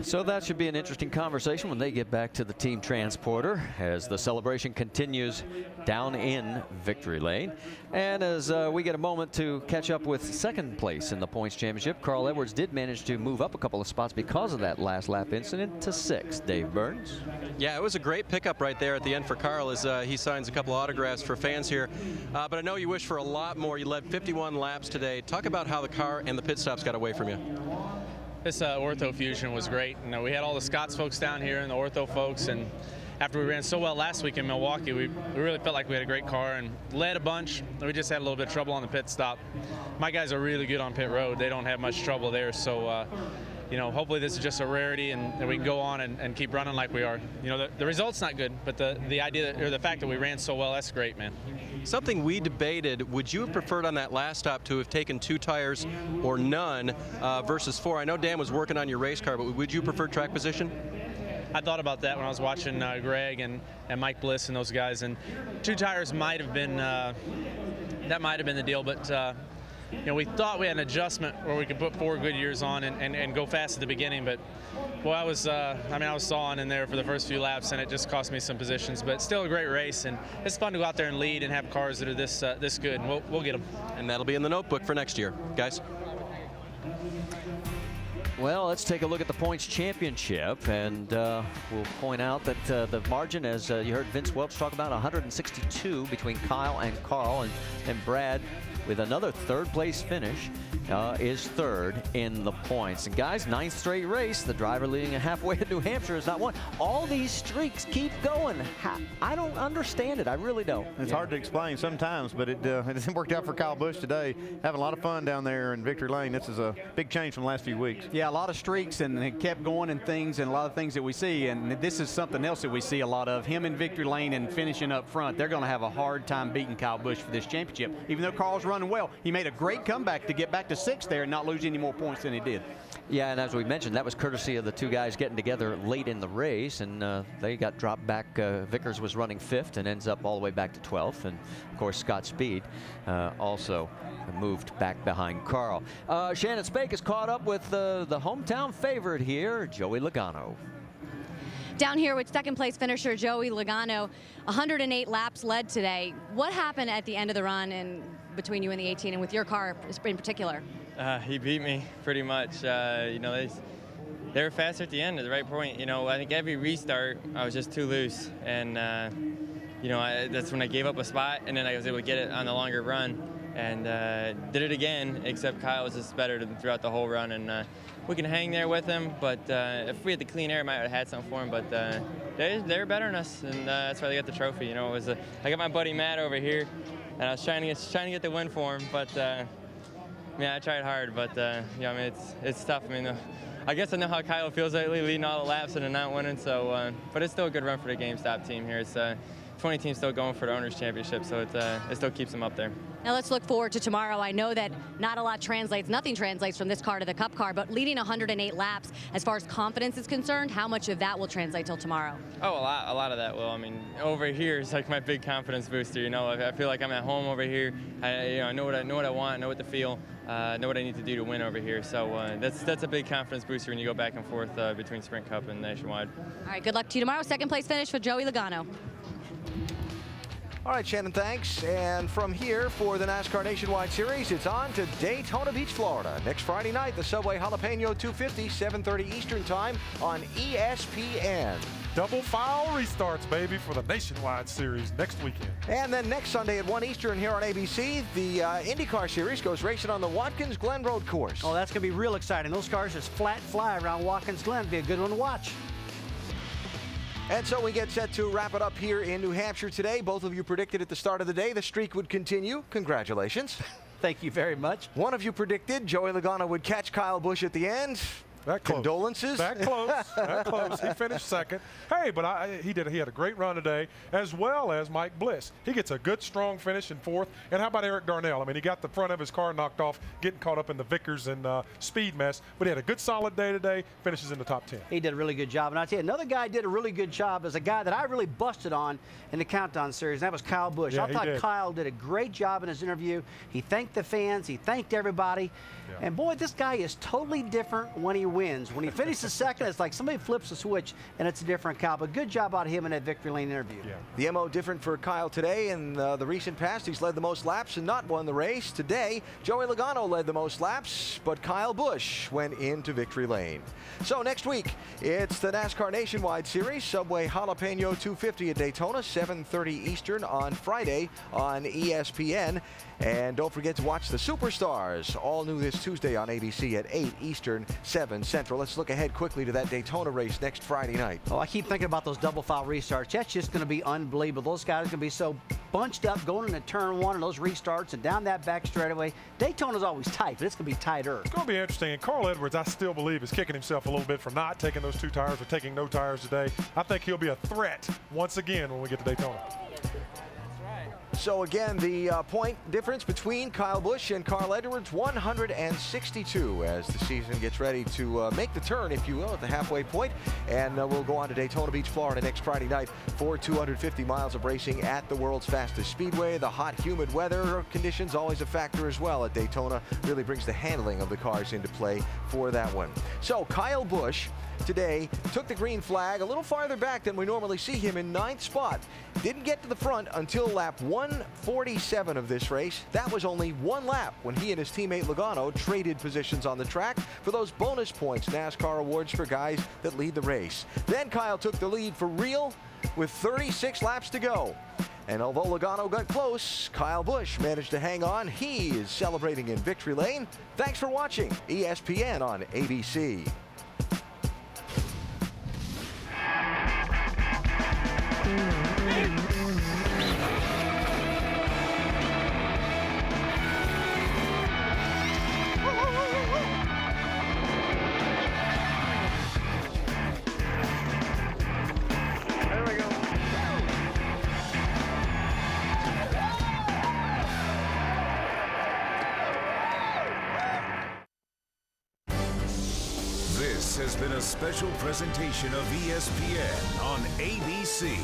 So that should be an interesting conversation when they get back to the team transporter as the celebration continues down in victory lane. And as we get a moment to catch up with second place in the points championship, Carl Edwards did manage to move up a couple of spots because of that last lap incident to 6th. Dave Burns. Yeah, it was a great pickup right there at the end for Carl as he signs a couple of autographs for fans here. But I know you wish for a lot more. You led 51 laps today. Talk about how the car and the pit stops got away from you. This ortho fusion was great. You know, we had all the Scots folks down here and the ortho folks, and after we ran so well last week in Milwaukee, we really felt like we had a great car and led a bunch. We just had a little bit of trouble on the pit stop. My guys are really good on pit road. They don't have much trouble there, so you know, hopefully this is just a rarity and we can go on and keep running like we are. You know, the result's not good, but the idea or the fact that we ran so well, that's great, man. Something we debated, would you have preferred on that last stop to have taken 2 tires or none versus 4? I know Dan was working on your race car, but would you prefer track position? I thought about that when I was watching Greg and Mike Bliss and those guys, and 2 tires might have been, that might have been the deal, but you know, we thought we had an adjustment where we could put 4 good years on and go fast at the beginning, but boy, I was sawing in there for the first few laps, and it just cost me some positions. But still a great race, and it's fun to go out there and lead and have cars that are this good, and we'll get them. And that'll be in the notebook for next year, guys. Well, let's take a look at the points championship, and we'll point out that the margin, as you heard Vince Welch talk about, 162 between Kyle and Carl, and Brad, with another 3rd place finish, is 3rd in the points. And guys, 9th straight race, the driver leading a halfway to New Hampshire is not won. All these streaks keep going. I don't understand it. I really don't. It's hard to explain sometimes, but it worked out for Kyle Busch today. Having a lot of fun down there in victory lane. This is a big change from the last few weeks. Yeah, a lot of streaks, and it kept going and things, and a lot of things that we see. And this is something else that we see a lot of. Him in victory lane and finishing up front. They're going to have a hard time beating Kyle Busch for this championship. Even though Carl's running well, he made a great comeback to get back to 6th there and not lose any more points than he did. Yeah, and as we mentioned, that was courtesy of the 2 guys getting together late in the race, and they got dropped back. Vickers was running 5th and ends up all the way back to 12th, and of course Scott Speed also moved back behind Carl. Shannon Spake is caught up with the hometown favorite here, Joey Logano. Down here with 2nd place finisher Joey Logano, 108 laps led today. What happened at the end of the run and between you and the 18 and with your car in particular? He beat me pretty much. You know, they were faster at the end at the right point. You know, I think every restart I was just too loose, and you know, that's when I gave up a spot, and then I was able to get it on the longer run, and did it again. Except Kyle was just better throughout the whole run, and we can hang there with him. But if we had the clean air, I might have had something for him. But they were better than us, and that's why they got the trophy. You know, it was I got my buddy Matt over here, and I was trying to get the win for him, but. Yeah, I tried hard, but yeah, I mean it's tough. I mean, I guess I know how Kyle feels lately, leading all the laps and not winning. So, but it's still a good run for the GameStop team here. It's 20 teams still going for the owners championship, so it still keeps them up there. Now let's look forward to tomorrow. I know that not a lot translates, nothing translates from this car to the Cup car, but leading 108 laps, as far as confidence is concerned, how much of that will translate till tomorrow? Oh, a lot of that will. I mean, over here is like my big confidence booster. You know, I feel like I'm at home over here. I know what I want, I know what to feel. Know what I need to do to win over here. So that's a big confidence booster when you go back and forth between Sprint Cup and Nationwide. All right, good luck to you tomorrow. 2nd place finish for Joey Logano. All right, Shannon, thanks. And from here for the NASCAR Nationwide Series, it's on to Daytona Beach, Florida. Next Friday night, the Subway Jalapeno 250, 7:30 Eastern Time on ESPN. Double foul restarts, baby, for the Nationwide Series next weekend. And then next Sunday at 1 Eastern here on ABC, the IndyCar Series goes racing on the Watkins Glen Road course. Oh, that's going to be real exciting. Those cars just flat fly around Watkins Glen. Be a good one to watch. And so we get set to wrap it up here in New Hampshire today. Both of you predicted at the start of the day the streak would continue. Congratulations. Thank you very much. One of you predicted Joey Logano would catch Kyle Busch at the end. That close. Condolences. That close. That close. He finished second. Hey, but he had a great run today, as well as Mike Bliss. He gets a good, strong finish in fourth. And how about Eric Darnell? I mean, he got the front of his car knocked off, getting caught up in the Vickers and speed mess. But he had a good, solid day today. Finishes in the top 10. He did a really good job. And I tell you, another guy did a really good job as a guy that I really busted on in the Countdown Series. And that was Kyle Busch. Yeah, I thought Kyle did a great job in his interview. He thanked the fans. He thanked everybody. Yeah. And boy, this guy is totally different when he wins. When he finishes second, it's like somebody flips a switch and it's a different Kyle. But good job out of him in that victory lane interview. Yeah. The MO different for Kyle today. In the recent past, he's led the most laps and not won the race. Today, Joey Logano led the most laps, but Kyle Busch went into victory lane. So next week, it's the NASCAR Nationwide Series, Subway Jalapeno 250 at Daytona, 7:30 Eastern on Friday on ESPN. And don't forget to watch the Superstars, all new this Tuesday on ABC at 8 Eastern, 7 Central. Let's look ahead quickly to that Daytona race next Friday night. Oh, I keep thinking about those double file restarts. That's just going to be unbelievable. Those guys are going to be so bunched up going into turn one and those restarts and down that back straightaway. Daytona's always tight, but it's going to be tighter. It's going to be interesting. And Carl Edwards, I still believe, is kicking himself a little bit for not taking those 2 tires or taking no tires today. I think he'll be a threat once again when we get to Daytona. So again, the point difference between Kyle Busch and Carl Edwards, 162 as the season gets ready to make the turn, if you will, at the halfway point. And we'll go on to Daytona Beach, Florida next Friday night for 250 miles of racing at the world's fastest speedway. The hot, humid weather conditions always a factor as well at Daytona. Really brings the handling of the cars into play for that one. So Kyle Busch today took the green flag a little farther back than we normally see him in 9th spot. Didn't get to the front until lap 147 of this race. That was only 1 lap when he and his teammate Logano traded positions on the track for those bonus points NASCAR awards for guys that lead the race. Then Kyle took the lead for real with 36 laps to go. And although Logano got close, Kyle Busch managed to hang on. He is celebrating in victory lane. Thanks for watching ESPN on ABC. This has been a special presentation of ESPN on ABC.